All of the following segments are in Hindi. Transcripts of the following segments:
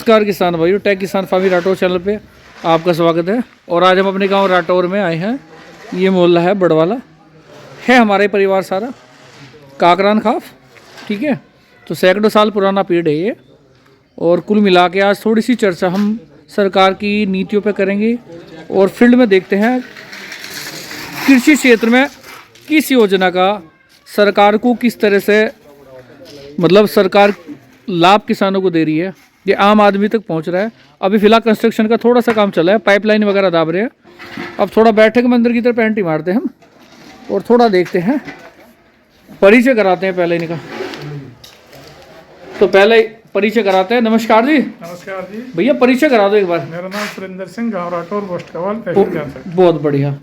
नमस्कार किसान भाइयों, टेक किसान फार्मिंग राठौर चैनल पे आपका स्वागत है। और आज हम अपने गांव राठौर में आए हैं। ये मोहल्ला है बड़वाला, है हमारे परिवार सारा काकरान खाफ, ठीक है। तो सैकड़ों साल पुराना पेड़ है ये। और कुल मिला के आज थोड़ी सी चर्चा हम सरकार की नीतियों पे करेंगे और फील्ड में देखते हैं कृषि क्षेत्र में किस योजना का सरकार को किस तरह से मतलब सरकार लाभ किसानों को दे रही है, ये आम आदमी तक पहुंच रहा है। अभी फिलहाल कंस्ट्रक्शन का थोड़ा सा काम चला है, पाइपलाइन वगैरह दाब रहे हैं। अब थोड़ा बैठक में अंदर की तरफ एंट्री मारते हैं हम और थोड़ा देखते हैं, परिचय कराते हैं पहले इनका। तो पहले परिचय कराते हैं। नमस्कार जी। नमस्कार जी भैया परिचय करा दो एक बार। मेरा नाम सुरेंद्र सिंह, गाँव राठौर, पोस्ट कवाल, तहसील जासर। बहुत बढ़िया।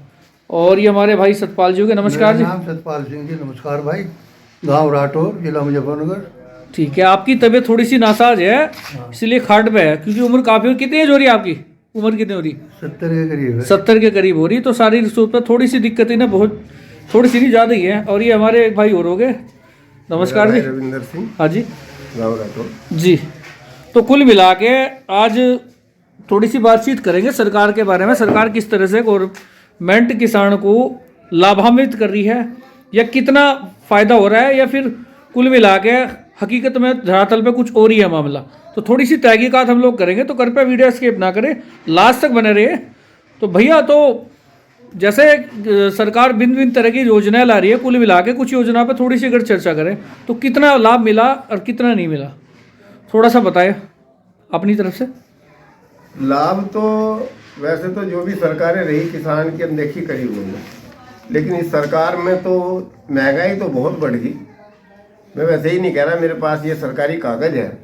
और ये हमारे भाई सतपाल जी हो गए। नमस्कार जी। मेरा नाम सतपाल सिंह जी, नमस्कार भाई, गांव राठौर, जिला मुजफ्फरनगर। ठीक है, आपकी तबीयत थोड़ी सी नासाज है इसलिए खाट पे है, क्योंकि उम्र काफी हो। कितनी एज हो रही है आपकी? उम्र कितनी हो रही? 70 के करीब है। 70 के करीब हो रही। तो शारीरिक रूप पर थोड़ी सी दिक्कत है ना, बहुत थोड़ी सी नहीं ज़्यादा ही है। और ये हमारे एक भाई और हो गए। नमस्कार जी। रविंदर सिंह, हाँ जी गाँव राठौर जी। तो कुल मिला के आज थोड़ी सी बातचीत करेंगे सरकार के बारे में। सरकार किस तरह से गवर्नमेंट किसान को लाभान्वित कर रही है, या कितना फ़ायदा हो रहा है, या फिर कुल मिला के हकीकत में धरातल पे कुछ और ही है मामला। तो थोड़ी सी तहकीकात हम लोग करेंगे। तो कृपया वीडियो स्किप ना करें, लास्ट तक बने रहिए। तो भैया, तो जैसे सरकार भिन्न भिन्न तरह की योजनाएं ला रही है, कुल मिला के कुछ योजना पे थोड़ी सी अगर चर्चा करें तो कितना लाभ मिला और कितना नहीं मिला, थोड़ा सा बताएं अपनी तरफ से। लाभ तो वैसे तो जो भी सरकारें रही किसान की अनदेखी करी हुई है, लेकिन इस सरकार में तो महंगाई तो बहुत बढ़ गई। मैं वैसे ही नहीं कह रहा, मेरे पास ये सरकारी कागज है।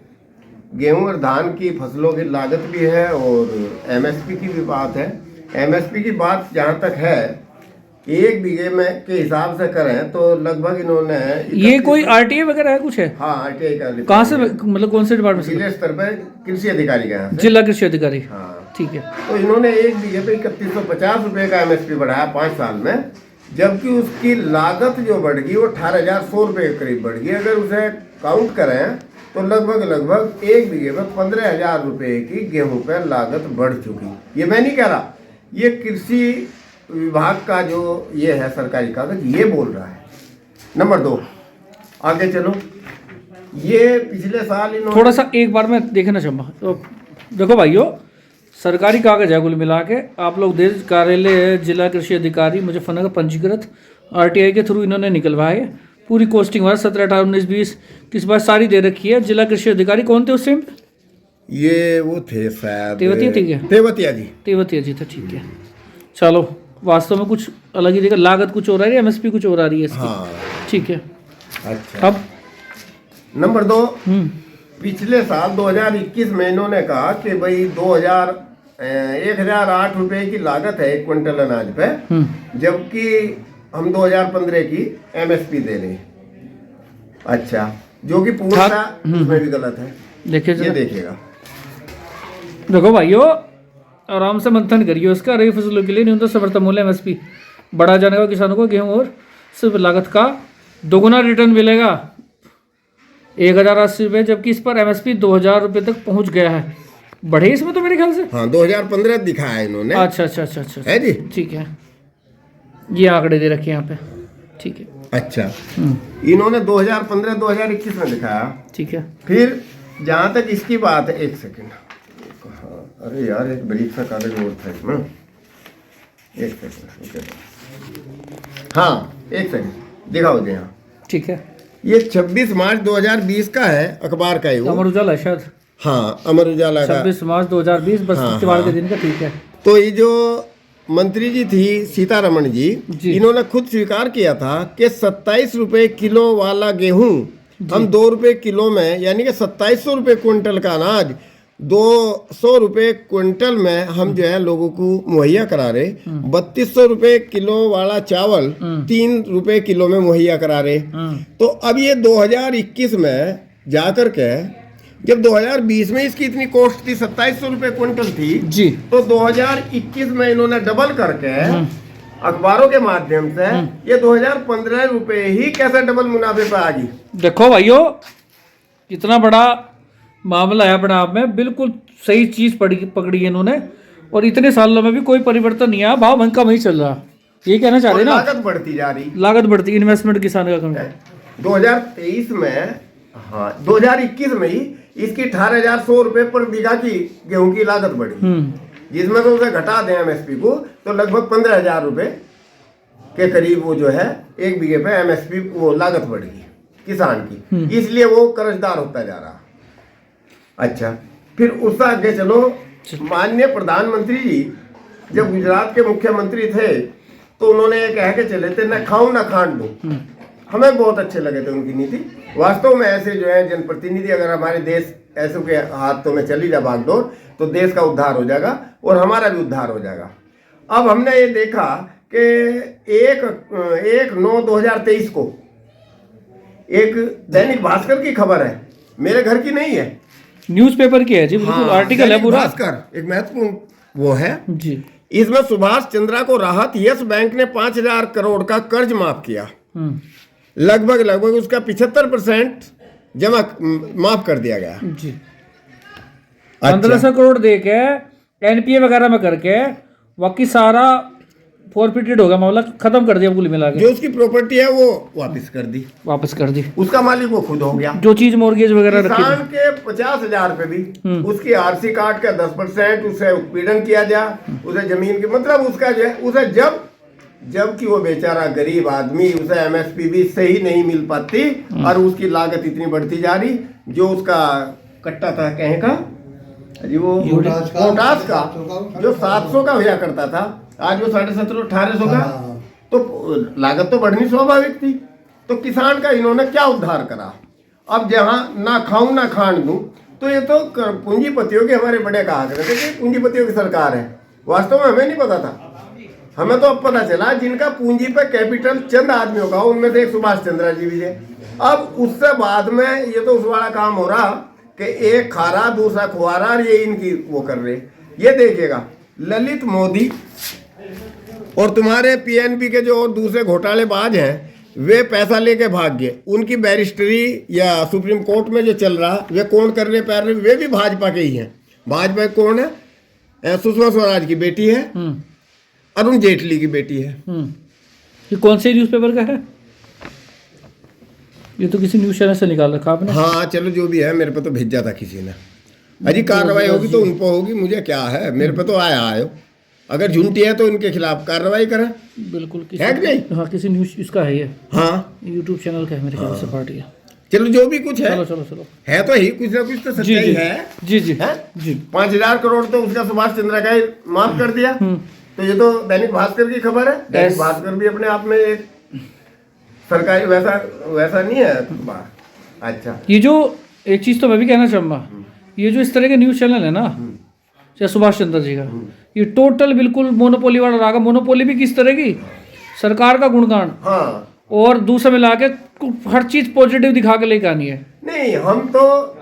गेहूं और धान की फसलों की लागत भी है और एमएसपी की भी बात है। एमएसपी की बात जहाँ तक है, 1 बीघे में के हिसाब से करें तो लगभग इन्होंने ये कोई आरटीआई वगैरह है कुछ है? हाँ, आरटीआई का कहाँ से, मतलब कौन से डिपार्टमेंट से? जिले स्तर पर कृषि अधिकारी का है। जिला कृषि अधिकारी। हाँ, ठीक है। तो इन्होंने 1 बीघे पे 3150 रुपये का एमएसपी बढ़ाया 5 साल में, जबकि उसकी लागत जो बढ़ गई वो 18,100 रुपये के करीब बढ़ गई। अगर उसे काउंट करें तो लगभग 1 बीघे में 15,000 रुपये की गेहूं पर लागत बढ़ चुकी। ये मैं नहीं कह रहा, ये कृषि विभाग का जो ये है सरकारी कागज ये बोल रहा है। नंबर 2, आगे चलो। ये पिछले साल इन्होंने थोड़ा सा एक बार मैं देखना चाहूँगा। तो देखो भाइयों, सरकारी कागज है कुल मिला के। आप लोग देश कार्यालय जिला कृषि अधिकारी मुजफ्फरनगर पंजीकृत आरटीआई के थ्रू इन्होंने निकलवाए। पूरी कोस्टिंग वाला 17, 18, 19, 20 किस बार सारी दे रखी है। जिला कृषि अधिकारी कौन थे उस टाइम? ये वो थे शायद तेवतिया। ठीक है, तेवतिया जी। तेवतिया जी थे। ठीक है, चलो। वास्तव में कुछ अलग ही देखा, लागत कुछ और आ रही है, एमएसपी कुछ और आ रही है इसकी। हाँ, ठीक है। अच्छा। अब नंबर 2, पिछले साल 2021 में इन्होंने कहा कि भाई 1,008 रुपये की लागत है 1 क्विंटल अनाज पे, जबकि हम 2015 की एमएसपी दे रहे हैं। अच्छा, जो कि पूर्णतः उसमें भी गलत है। देखिए, ये देखिएगा। देखो भाइयों, आराम से मंथन करिए उसका। रबी फसलों के लिए न्यूनतम समर्थन मूल्य एमएसपी बढ़ा जाने का किसानों को गेहूं और सिर्फ लागत का दोगुना रिटर्न मिलेगा 1,080 रुपये, जबकि इस पर एमएसपी 2,000 रुपये तक पहुंच गया है। बढ़े इसमें तो मेरे ख्याल से। हाँ, 2015 दिखाया है इन्होंने। अच्छा अच्छा अच्छा अच्छा है जी। ठीक है, ये आंकड़े दे रखे हैं यहाँ पे। ठीक है। अच्छा, इन्होंने 2015-2021 में दिखाया। ठीक है। फिर जहाँ तक इसकी बात है, 1 सेकंड। हाँ, अरे यार, एक बरीक सा कागज और था इसमें। 1 सेकंड। हाँ, 1 सेकंड दिखाओ जी। हाँ, ठीक है। ये 26 मार्च 2020 का है, अखबार का ही वो। अमर उजाला है शायद। हाँ, अमर उजाला का। 26 मार्च 2020, बस त्योहार के दिन का। ठीक है। तो ये जो मंत्री जी थी सीतारमण जी, इन्होंने खुद स्वीकार किया था कि 27 रुपये किलो वाला गेहूं हम 2 रुपये किलो में, यानी कि 2700 रुपये क्विंटल का अनाज 200 रुपये क्विंटल में हम जो है लोगों को मुहैया करा रहे। 3200 रुपये किलो वाला चावल 3 रुपये किलो में मुहैया करा रहे। तो अब ये 2021 में जाकर के, जब 2020 में इसकी इतनी कॉस्ट थी, 2700 रुपये क्विंटल थी जी, तो 2021 में इन्होंने डबल करके अखबारों के माध्यम से ये 2015 रुपये ही कैसे डबल मुनाफे पे आ गई। देखो भाइयों, कितना बड़ा मामला है अपने आप में, बिल्कुल सही चीज़ पकड़ी है इन्होंने। और इतने सालों में भी कोई परिवर्तन नहीं आया, भाव वहीं का वहीं चल रहा। ये कहना चाह रहे और ना, लागत बढ़ती जा रही। लागत बढ़ती, इन्वेस्टमेंट किसान का कम है। 2023 में, हाँ 2021 में ही इसकी 18,100 रुपए पर बीघा की गेहूं की लागत बढ़ी, जिसमें तो उसे घटा दें एमएसपी को तो लगभग 15,000 रुपए के करीब वो जो है एक बीघे पे एमएसपी वो लागत बढ़ी किसान की, इसलिए वो कर्जदार होता जा रहा। अच्छा, फिर उससे आगे चलो, माननीय प्रधानमंत्री जी जब गुजरात के मुख्यमंत्री थे तो उन्होंने ये कह के चले थे, न खाऊं न खान दूं। हमें बहुत अच्छे लगे थे उनकी नीति। वास्तव में ऐसे जो है जनप्रतिनिधि अगर हमारे देश ऐसे के हाथों में चली जाए बागडोर तो देश का उद्धार हो जाएगा और हमारा भी उद्धार हो जाएगा। अब हमने ये देखा कि 1/9/2023 को एक दैनिक भास्कर की खबर है, मेरे घर की नहीं है, न्यूज़पेपर की है जी, बिल्कुल आर्टिकल है दैनिक पूरा। भास्कर एक महत्वपूर्ण वो है जी। इसमें सुभाष चंद्रा को राहत, यस बैंक ने 5,000 करोड़ का कर्ज माफ किया, लगभग उसका 75% जमा माफ कर दिया गया जी। अच्छा। 1500 करोड़ दे के एनपीए वगैरह में करके बाकी सारा फॉरफिटेड होगा, मामला खत्म कर दिया कुल मिला के। जो उसकी प्रॉपर्टी है वो वापस कर दी, उसका मालिक वो खुद हो गया। जो चीज मोर्गेज वगैरह रखी किसान के 50,000 पे भी उसकी आरसी काट के 10% उसे उत्पीड़न किया जाए, उसे जमीन की मतलब उसका जो है उसे जबकि वो बेचारा गरीब आदमी, उसे एमएसपी भी सही नहीं मिल पाती और उसकी लागत इतनी बढ़ती जा रही। जो उसका कट्टा था कहीं का जी, वो पोटास का जो 700 का हुआ करता था, आज वो 1750-1800 का, तो लागत तो बढ़नी स्वाभाविक थी। तो किसान का इन्होंने क्या उद्धार करा। अब जहाँ ना खाऊं ना खान दूं, तो ये तो पूंजीपतियों के, हमारे बड़े कहा करते थे कि पूंजीपतियों की सरकार है। वास्तव में हमें नहीं पता था, हमें तो अब पता चला जिनका पूंजी पे कैपिटल चंद आदमियों का, उनमें से एक सुभाष चंद्रा जी भी है। अब उससे बाद में ये तो उस वाला काम हो रहा कि एक खारा दूसरा खुआरा, और ये इनकी वो कर रहे। ये देखिएगा ललित मोदी और तुम्हारे पीएनबी के जो और दूसरे घोटालेबाज हैं, वे पैसा लेके भाग गए। उनकी बैरिस्टरी या सुप्रीम कोर्ट में जो चल रहा, वे कौन कर रहे पैर, वे भी भाजपा के ही हैं। भाजपा कौन है? सुषमा स्वराज की बेटी है, अरुण जेटली की बेटी है। ये कौन से न्यूज़पेपर का है? ये तो किसी न्यूज़ चैनल से निकाल रखा आपने। हाँ चलो जो भी है, मेरे पे तो भेजा था किसी ने। अजी कार्रवाई होगी तो उन पर होगी, मुझे क्या है, मेरे पे तो आयो। अगर झूठी है तो इनके खिलाफ कार्रवाई करें। बिल्कुल है कि नहीं? हाँ, किसी न्यूज़ इसका है ये। हाँ, यूट्यूब चैनल का है मेरे ख्याल से पार्टी है। चलो जो भी कुछ है, चलो है तो ही कुछ ना कुछ तो सच्चाई है। जी है? 5,000 करोड़ तो उसका सुभाष चंद्रा का ही माफ कर दिया। तो ये तो दैनिक भास्कर की खबर है। दैनिक भास्कर भी अपने आप में एक सरकारी वैसा नहीं है अखबार। अच्छा, ये जो एक चीज़ तो मैं भी कहना चाहूँगा, ये जो इस तरह के न्यूज़ चैनल है ना, चाहे सुभाष चंद्र जी का, ये टोटल बिल्कुल मोनोपोली वाला रहा। मोनोपोली भी किस तरह की, सरकार का गुणगान, हाँ, और दूसरे मिला के हर चीज पॉजिटिव दिखा के लेके आनी है। नहीं, हम तो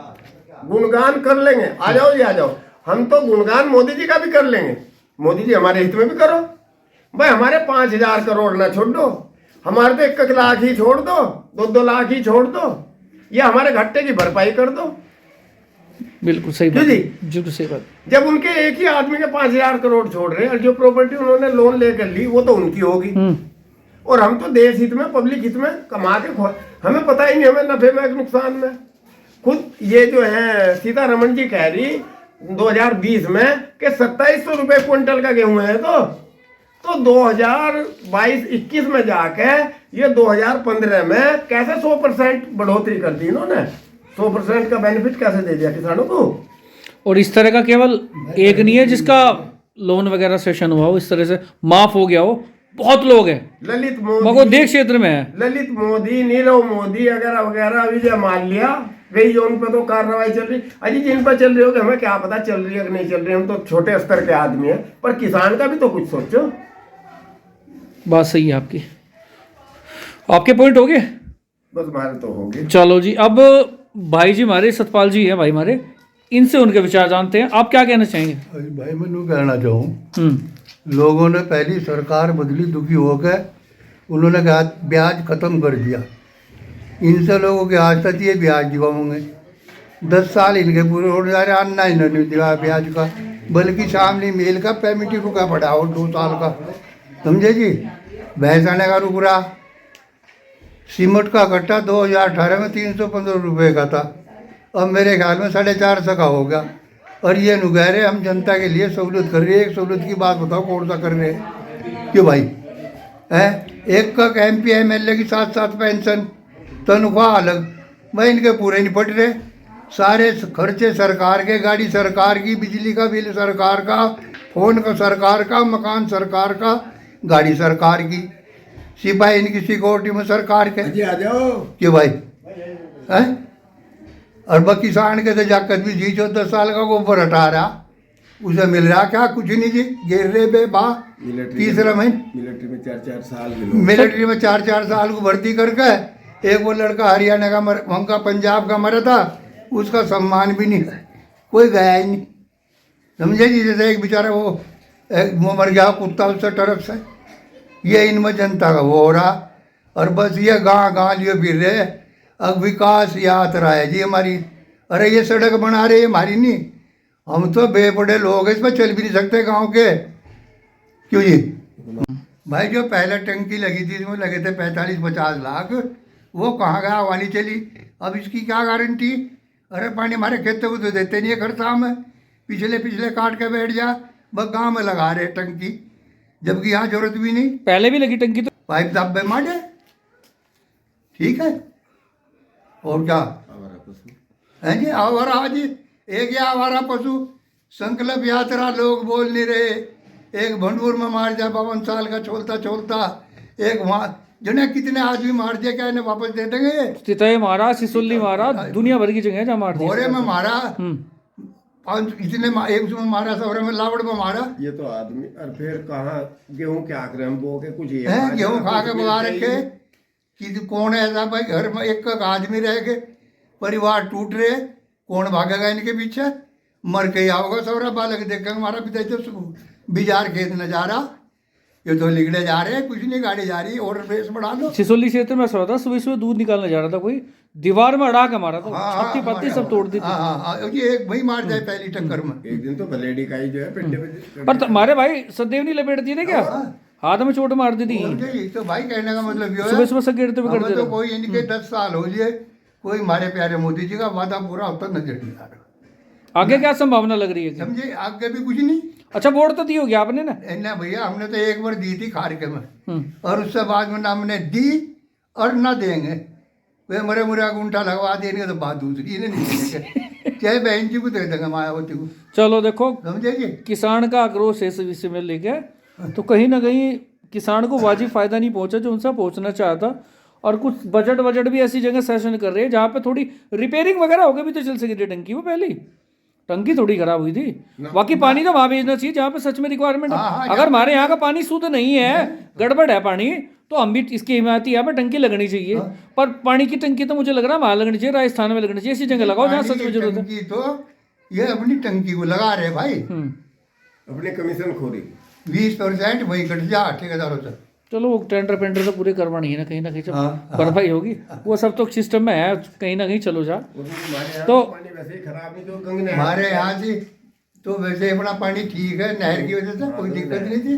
गुणगान कर लेंगे, आ जाओ जी आ जाओ। हम तो गुणगान मोदी जी का भी कर लेंगे। मोदी जी हमारे हित में भी करो भाई, हमारे 5,000 करोड़ ना छोड़ दो, हमारे तो 1 लाख ही छोड़ दो, 2 लाख ही छोड़ दो, या हमारे घाटे की भरपाई कर दो। बिल्कुल सही बात, जी बिल्कुल सही बात। जब उनके एक ही आदमी के 5,000 करोड़ छोड़ रहे हैं, और जो प्रॉपर्टी उन्होंने लोन लेकर ली वो तो उनकी होगी, और हम तो देश हित में, पब्लिक हित में कमा के हमें पता ही नहीं, हमें नफे में नुकसान में। खुद ये जो है सीतारमण जी कह रही 2020 में कि 2,700 रुपए क्विंटल का गेहूं है, तो 2022-21 में जाके ये 2015 में कैसे 100% बढ़ोतरी कर दी इन्होंने। 100% का बेनिफिट कैसे दे दिया किसानों को। और इस तरह का केवल एक नहीं है जिसका लोन वगैरह सेशन हुआ हो, इस तरह से माफ हो गया हो, बहुत लोग हैं। ललित मोदी मगर देश क्षेत्र में है, ललित मोदी, नीरव मोदी वगैरह वगैरह अभी जो मान लिया गई, उन पर तो कार्रवाई चल रही। अजी जिन पर चल रही होगी हमें क्या पता चल रही है कि नहीं चल रही, हम तो छोटे स्तर के आदमी हैं, पर किसान का भी तो कुछ सोचो। बात सही है आपकी। आपके पॉइंट हो गए? बस हमारे तो हो गए। चलो जी, अब भाई जी हमारे सतपाल जी हैं भाई हमारे, इनसे उनके विचार जानते हैं। आप क्या कहना चाहेंगे? भाई मैं यूँ कहना चाहूँ, लोगों ने पहली सरकार बदली, दुखी होकर उन्होंने कहा ब्याज खत्म कर दिया। इनसे लोगों के आज तक ये ब्याज दिवाओगे, 10 साल इनके पूरे हो जा रहे, अन्ना इन्होंने दिया ब्याज का, बल्कि सामने मेल का पेमेंट ही रुका पड़ा और 2 साल का, समझे जी। भैंसाने का रुक रहा, सीमेंट का कट्टा 2018 में 315 रुपये का था, अब मेरे ख्याल में 450 का हो गया। और ये नुकह हम जनता के लिए सहूलत कर रही है। एक सहूलत की बात बताओ कौन सा कर रहे हैं क्यों भाई है? एक का MP MLA की 7 पेंशन, तनख्वाह अलग, भाई इनके पूरे नहीं पट रहे। सारे खर्चे सरकार के, गाड़ी सरकार की, बिजली का बिल सरकार का, फोन का सरकार का, मकान सरकार का, गाड़ी सरकार की, सिपाही इनकी सिक्योरिटी में सरकार के। जी आ जाओ क्यों भाई है? और बा किसान के तो जाकर भी जी 14 साल का गोबर हटा रहा, उसे मिल रहा क्या? कुछ नहीं जी, गिर रहे बे बा। तीसरा महीने मिलिट्री में 4-4 साल मिलिट्री में 4-4 साल को भर्ती करके, एक वो लड़का हरियाणा का उनका पंजाब का मरा था, उसका सम्मान भी नहीं, कोई गया ही नहीं, समझे जी। जैसे एक बेचारा वो मर गया कुत्ता उससे तरफ से, ये इनमें जनता का वो हो रहा। और बस ये गाँव लिए फिर रहे। अब विकास यात्रा है जी हमारी, अरे ये सड़क बना रहे हमारी नहीं, हम तो बेपड़े लोग हैं, इस पर चल भी नहीं सकते गांव के। क्यों जी भाई? जो पहले टंकी लगी थी इसमें लगे थे 45-50 लाख, वो कहाँ गया? वाली चली। अब इसकी क्या गारंटी? अरे पानी हमारे खेतों को तो देते नहीं है खर्चा में, पिछले काट के बैठ जा, बस गाँव में लगा रहे टंकी, जबकि यहाँ जरूरत भी नहीं। पहले भी लगी टंकी तो पाइप दबे मारे, ठीक है। और क्या है जी? आवारा जी, एक ये आवारा पशु संकल्प यात्रा लोग बोल नहीं रहे। एक भंडूर में मार दिया 52 साल का छोलता, एक वहाँ जिन्हें कितने आदमी मार दिया, क्या इन्हें वापस दे देंगे? तितय मारा, सिसुल्ली मारा, दुनिया भर की जगह है जहाँ मार दिया। भोरे में मारा, इतने एक उसमें मारा, सवरे में लावड़ में मारा। ये तो आदमी, और फिर कहाँ गेहूं के आखिर हम बो के कुछ है गेहूँ खा के बगा रखे कि कौन है ऐसा भाई? घर में एक आदमी रह के परिवार टूट रहे, कौन भागेगा इनके पीछे? मर के ही आओगे सौरा, बालक देखेंगे हमारा पिता जो बिजार खेत न जा रहा, ये तो लिगड़े जा रहे हैं, कुछ नहीं, गाड़ी जा रही है, ऑर्डर प्लेस बढ़ा लो। सिसोली क्षेत्र में ऐसा होता, सुबह दूध निकालने जा रहा था, कोई दीवार में अड़ा के मारा था, छाती पत्ती सब तोड़ दी थी। ये एक भाई मार जाए पहली टक्कर में। एक दिन तो भलेडी का ही जो है पिंडे पे पर हमारे भाई सदैव नहीं लपेट दिए थे क्या? हाथ में चोट मार दी थी। तो भाई कहने का मतलब ये सुबह सुबह से गिरते हुए है, तो कोई इनके 10 साल हो लिए, कोई हमारे प्यारे मोदी जी का वादा पूरा होता नजर नहीं आ रहा। आगे क्या संभावना लग रही है? समझे? आगे भी कुछ नहीं। अच्छा, वोट तो दी होगी आपने ना? ना भैया, हमने तो एक बार दी थी खारके में, और उससे बाद में ना हमने दी और ना देंगे। वे मरे मुरे गुंठा लगवा देंगे तो बात दूसरी, इन्हें नहीं देंगे। चाहे बहन जी को दे देंगे, मायावती को। चलो देखो, समझे जी, किसान का आक्रोश है इस विषय में लेके, तो कहीं ना कहीं किसान को वाजिब फायदा नहीं पहुंचा जो उनसे पहुंचना चाहता। और कुछ बजट भी ऐसी जगह सेशन कर रहे हैं जहाँ पे थोड़ी रिपेयरिंग वगैरह होगी भी तो चल सकी थी टंकी। वो पहली टंकी थोड़ी खराब हुई थी, बाकी पानी तो वहाँ भेजना चाहिए जहाँ पे सच में रिक्वायरमेंट है। अगर हमारे यहाँ का पानी शुद्ध नहीं है, गड़बड़ है पानी, तो हम भी इसकी हिमायती यहाँ पे टंकी लगनी चाहिए। पर पानी की टंकी तो मुझे लग रहा है वहाँ लगनी चाहिए, राजस्थान में लगनी चाहिए, ऐसी जगह लगाओ जहाँ सच में जरूरत है। टंकी तो ये अपनी टंकी को लगा रहे भाई, अपने कमीशन खोरी 20% वही कट जा ठेकेदारों से। चलो वो टेंडर पेंडर तो पूरे करवानी है ना, कहीं ना कहीं भरपाई होगी, वो सब तो सिस्टम में है, कहीं ना कहीं चलो जा। तो पानी वैसे ही खराब नहीं, जो गंग नहर हमारे यहाँ से तो वैसे अपना पानी ठीक है, नहर की वजह से कोई दिक्कत नहीं थी।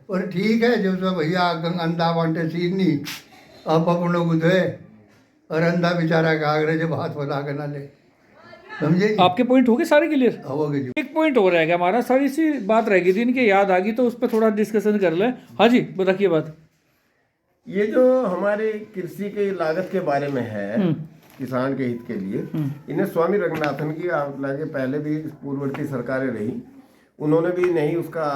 और ठीक है जो सब भैया अंधा बांटे सीरनी आप अपनों को दे, और अंधा बेचारा का आगरे जब हाथ फैला के ना ले, समझे? आपके पॉइंट हो गए सारे क्लियर? हो गए जी। एक पॉइंट हो रहेगा हमारा, सारी सी बात रह गई थी, इनके याद आ गई तो उस पर थोड़ा डिस्कशन कर ले। हाँ जी बताइए बात। ये जो हमारे कृषि की लागत के बारे में है, किसान के हित के लिए, इन्हें स्वामी रंगनाथन की लागे पहले भी पूर्ववर्ती सरकारें रही, उन्होंने भी नहीं उसका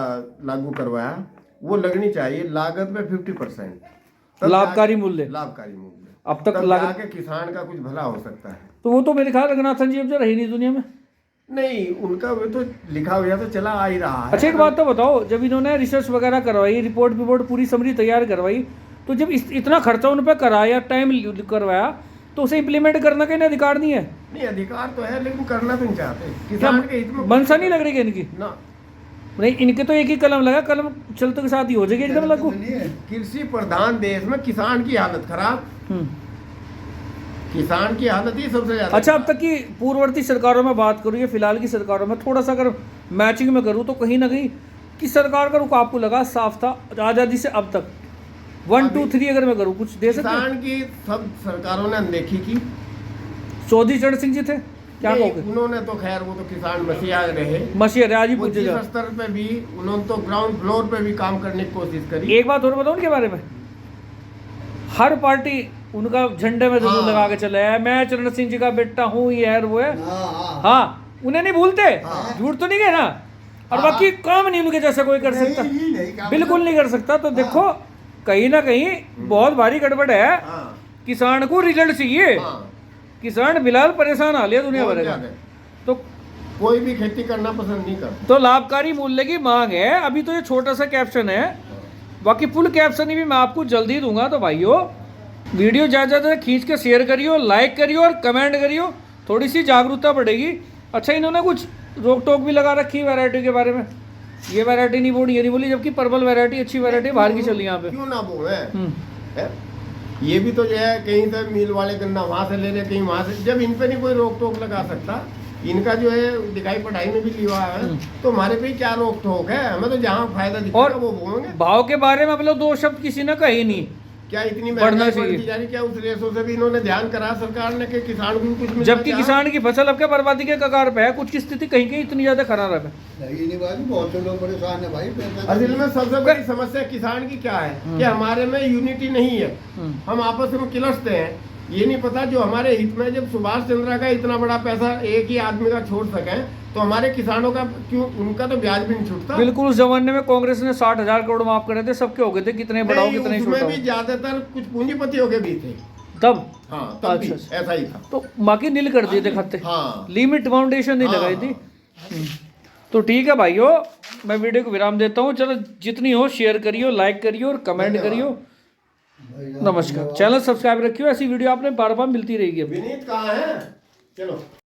लागू करवाया। वो लगनी चाहिए लागत में 50%, लाभकारी मूल्य। अब तक लागत के किसान का कुछ भला हो सकता है। तो वो तो मेरे ख्याल रंगनाथन जी अब जो रही नहीं दुनिया में। नहीं, उनका वो तो लिखा हुआ तो चला आ ही रहा है। अच्छा एक बात तो बताओ, जब इन्होंने रिसर्च वगैरह करवाई, रिपोर्ट पूरी समरी तैयार करवाई, तो जब इतना खर्चा उन पर कराया, टाइम करवाया, तो उसे इम्प्लीमेंट करना का इन्हें अधिकार नहीं है? नहीं, अधिकार तो है, लेकिन करना तो नहीं चाहते किसान के हित में। मनसा नहीं लग रही है इनकी ना? नहीं, इनके तो एक ही कलम लगा, कलम चलते के साथ ही हो जाएगी एकदम लागू। कृषि प्रधान देश में किसान की हालत खराब, किसान की हालत ही सबसे ज्यादा। अच्छा, अब तक की पूर्ववर्ती सरकारों में बात करूँ या फिलहाल की सरकारों में थोड़ा सा अगर मैचिंग में करूँ तो कहीं ना कहीं किस सरकार का रुख आपको लगा साफ था आज़ादी से अब तक? 1 2 3 अगर मैं करूँ कुछ दे सकते हैं? किसान की सब सरकारों ने अनदेखी की। चौधरी चरण सिंह जी थे, क्या नहीं, कहोगे? उन्होंने तो खैर वो तो किसान मसीहा रहे। मसीह राज ही वो जिस पूछेगा। स्तर पे भी उन्होंने तो ग्राउंड फ्लोर पे भी काम करने की कोशिश करी। एक बात और बताऊं उनके बारे में, हर पार्टी उनका झंडे में जरूर हाँ। लगा के चला है, मैं चरण सिंह जी का बेटा हूँ, ये है वो है। हाँ हाँ, उन्हें नहीं भूलते, झूठ तो नहीं गए ना। और हाँ। बाकी काम नहीं उनके जैसा कोई कर सकता, नहीं काम बिल्कुल नहीं कर सकता। तो देखो कहीं ना कहीं बहुत भारी गड़बड़ है। हाँ, किसान को रिजल्ट चाहिए, हाँ। किसान बिलाल परेशान आ लिया दुनिया और भर क्या का। है? तो कोई भी खेती करना पसंद नहीं करता। तो लाभकारी मूल्य की मांग है। अभी तो ये छोटा सा कैप्शन है, बाकी फुल कैप्शन भी मैं आपको जल्दी दूंगा। तो भाइयों वीडियो ज़्यादा से खींच के शेयर करियो, लाइक करियो और कमेंट करियो, थोड़ी सी जागरूकता बढ़ेगी। अच्छा, इन्होंने कुछ रोक टोक भी लगा रखी है वैरायटी के बारे में, ये वैरायटी नहीं बोली, ये नहीं बोली, जबकि परवल वैरायटी अच्छी वैरायटी बाहर की चली यहाँ पे। क्यों ना बोले? हम्म। है? ये भी तो जो है कहीं से मिल वाले गन्ना वहां से ले रहे, कहीं वहां से, जब इन पे नहीं कोई रोक टोक लगा सकता। इनका जो है दिखाई पढ़ाई में भी लिया है, तो हमारे पे क्या रोक टोक है? हमें तो जहाँ फायदा दिखेगा और वो बोलेंगे। भाव के बारे में मतलब 2 शब्द किसी ने कहे नहीं। क्या इतनी बढ़ना महंगाई चाहिए। बढ़ती जा रही, क्या उस रेशों से भी इन्होंने ध्यान करा सरकार ने कि किसान को भी कुछ मिलना जबकि चाहिए? किसान की फसल अब क्या बर्बादी के कगार पे है, कुछ की स्थिति कहीं कहीं इतनी ज्यादा खराब है। नहीं नहीं बात, बहुत से लोग परेशान है भाई। असल में सबसे बड़ी समस्या किसान की क्या है कि हमारे में यूनिटी नहीं है, हम आपस में किलसते हैं। ये नहीं पता जो हमारे हित में, जब सुभाष चंद्र का इतना बड़ा पैसा एक ही आदमी का छोड़ सके, तो हमारे किसानों का क्यों, उनका तो ब्याज भी नहीं छूटता। बिल्कुल, उस जमाने में कांग्रेस ने 60,000 करोड़ माफ करे थे, सबके हो गए थे, कितने बढ़ाओ नहीं, कितने उसमें छोड़ाओ भी ज्यादातर कुछ पूंजीपतियों के भी थे तब। हाँ, तब भी अच्छा। ऐसा ही था। तो बाकी नील कर दिए थे खाते, हाँ। लिमिट फाउंडेशन नहीं हाँ। लगाई थी। तो ठीक है भाइयों, मैं वीडियो को विराम देता हूँ। चलो जितनी हो शेयर करियो, लाइक करियो और कमेंट करियो। नमस्कार, चैनल सब्सक्राइब रखियो, ऐसी वीडियो आपने बार बार मिलती रहेगी। विनीत कहाँ है? चलो।